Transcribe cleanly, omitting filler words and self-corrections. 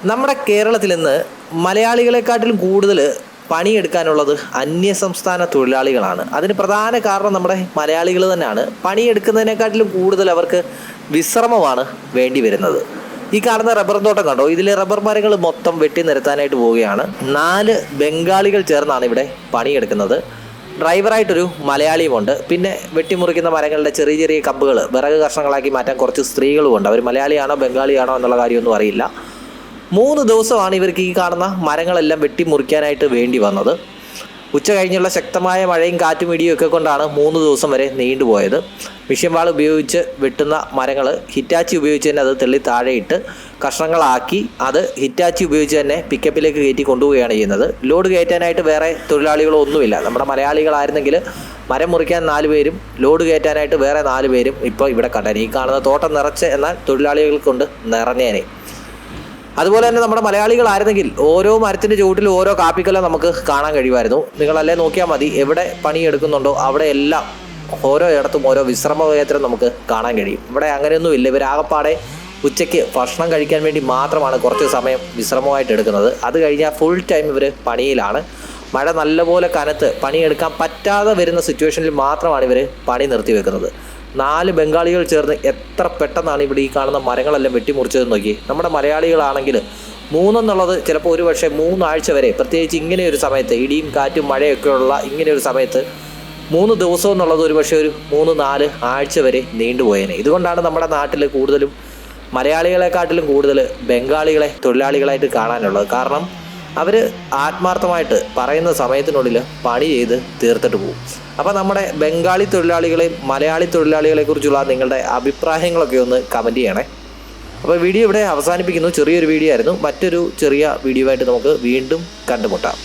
നമ്മുടെ കേരളത്തിൽ ഇന്ന് മലയാളികളെക്കാട്ടിലും കൂടുതൽ പണിയെടുക്കാനുള്ളത് അന്യസംസ്ഥാന തൊഴിലാളികളാണ്. അതിന് പ്രധാന കാരണം നമ്മുടെ മലയാളികൾ തന്നെയാണ്. പണിയെടുക്കുന്നതിനെക്കാട്ടിലും കൂടുതൽ അവർക്ക് വിശ്രമമാണ് വേണ്ടി വരുന്നത്. ഈ കാണുന്ന റബ്ബർ തോട്ടം കണ്ടോ, ഇതിൽ റബ്ബർ മരങ്ങൾ മൊത്തം വെട്ടി നിരത്താനായിട്ട് പോവുകയാണ്. 4 ബംഗാളികൾ ചേർന്നാണ് ഇവിടെ പണിയെടുക്കുന്നത്. ഡ്രൈവറായിട്ടൊരു മലയാളിയുമുണ്ട്. പിന്നെ വെട്ടിമുറിക്കുന്ന മരങ്ങളുടെ ചെറിയ ചെറിയ കമ്പുകൾ വിറക് കഷ്ണങ്ങളാക്കി മാറ്റാൻ കുറച്ച് സ്ത്രീകളുമുണ്ട്. അവർ മലയാളിയാണോ ബംഗാളിയാണോ എന്നുള്ള കാര്യമൊന്നും അറിയില്ല. 3 ദിവസമാണ് ഇവർക്ക് ഈ കാണുന്ന മരങ്ങളെല്ലാം വെട്ടിമുറിക്കാനായിട്ട് വേണ്ടി വന്നത്. ഉച്ച കഴിഞ്ഞുള്ള ശക്തമായ മഴയും കാറ്റും ഇടിയും ഒക്കെ കൊണ്ടാണ് 3 ദിവസം വരെ നീണ്ടുപോയത്. മിഷ്യൻ വാൾ ഉപയോഗിച്ച് വെട്ടുന്ന മരങ്ങൾ ഹിറ്റാച്ചി ഉപയോഗിച്ച് തന്നെ അത് തെള്ളി താഴെയിട്ട് കഷ്ണങ്ങളാക്കി അത് ഹിറ്റാച്ചി ഉപയോഗിച്ച് തന്നെ പിക്കപ്പിലേക്ക് കയറ്റി കൊണ്ടുപോവുകയാണ് ചെയ്യുന്നത്. ലോഡ് കയറ്റാനായിട്ട് വേറെ തൊഴിലാളികളോ ഒന്നുമില്ല. നമ്മുടെ മലയാളികളായിരുന്നെങ്കിൽ മരം മുറിക്കാൻ 4 പേരും ലോഡ് കയറ്റാനായിട്ട് വേറെ 4 പേരും ഇപ്പോൾ ഇവിടെ കണ്ടേനെ. ഈ കാണുന്ന തോട്ടം നിറച്ച് എന്നാൽ തൊഴിലാളികൾ കൊണ്ട് നിറഞ്ഞേനെ. അതുപോലെ തന്നെ നമ്മുടെ മലയാളികളായിരുന്നെങ്കിൽ ഓരോ മരത്തിൻ്റെ ചുവട്ടിൽ ഓരോ കാപ്പിക്കല നമുക്ക് കാണാൻ കഴിയുമായിരുന്നു. നിങ്ങളല്ലേ നോക്കിയാൽ മതി, എവിടെ പണിയെടുക്കുന്നുണ്ടോ അവിടെ എല്ലാം ഓരോ ഇടത്തും ഓരോ വിശ്രമ കേന്ദ്രം നമുക്ക് കാണാൻ കഴിയും. ഇവിടെ അങ്ങനെയൊന്നുമില്ല. ഇവരാകപ്പാടെ ഉച്ചയ്ക്ക് ഭക്ഷണം കഴിക്കാൻ വേണ്ടി മാത്രമാണ് കുറച്ച് സമയം വിശ്രമമായിട്ട് എടുക്കുന്നത്. അത് കഴിഞ്ഞാൽ ഫുൾ ടൈം ഇവർ പണിയിലാണ്. മഴ നല്ലപോലെ കനത്ത് പണിയെടുക്കാൻ പറ്റാതെ വരുന്ന സിറ്റുവേഷനിൽ മാത്രമാണ് ഇവർ പണി നിർത്തി വെക്കുന്നത്. 4 ബംഗാളികൾ ചേർന്ന് എത്ര പെട്ടെന്നാണ് ഇവിടെ ഈ കാണുന്ന മരങ്ങളെല്ലാം വെട്ടിമുറിച്ചതെന്ന് നോക്കി. നമ്മുടെ മലയാളികളാണെങ്കിൽ 3 എന്നുള്ളത് ചിലപ്പോൾ ഒരു പക്ഷേ 3 ആഴ്ച വരെ, പ്രത്യേകിച്ച് ഇങ്ങനെയൊരു സമയത്ത് ഇടിയും കാറ്റും മഴയൊക്കെ ഉള്ള ഇങ്ങനെയൊരു സമയത്ത് 3 ദിവസം എന്നുള്ളത് ഒരു പക്ഷേ ഒരു 3-4 ആഴ്ച വരെ നീണ്ടുപോയേനെ. ഇതുകൊണ്ടാണ് നമ്മുടെ നാട്ടിൽ കൂടുതലും മലയാളികളെക്കാട്ടിലും കൂടുതൽ ബംഗാളികളെ തൊഴിലാളികളായിട്ട് കാണാനുള്ളത്. കാരണം അവർ ആത്മാർത്ഥമായിട്ട് പറയുന്ന സമയത്തിനുള്ളിൽ പണി ചെയ്ത് തീർത്തിട്ട് പോകും. അപ്പോൾ നമ്മുടെ ബംഗാളി തൊഴിലാളികളെയും മലയാളി തൊഴിലാളികളെ കുറിച്ചുള്ള നിങ്ങളുടെ അഭിപ്രായങ്ങളൊക്കെ ഒന്ന് കമൻറ്റ് ചെയ്യണേ. അപ്പോൾ വീഡിയോ ഇവിടെ അവസാനിപ്പിക്കുന്നു. ചെറിയൊരു വീഡിയോ ആയിരുന്നു. മറ്റൊരു ചെറിയ വീഡിയോ ആയിട്ട് നമുക്ക് വീണ്ടും കണ്ടുമുട്ടാം.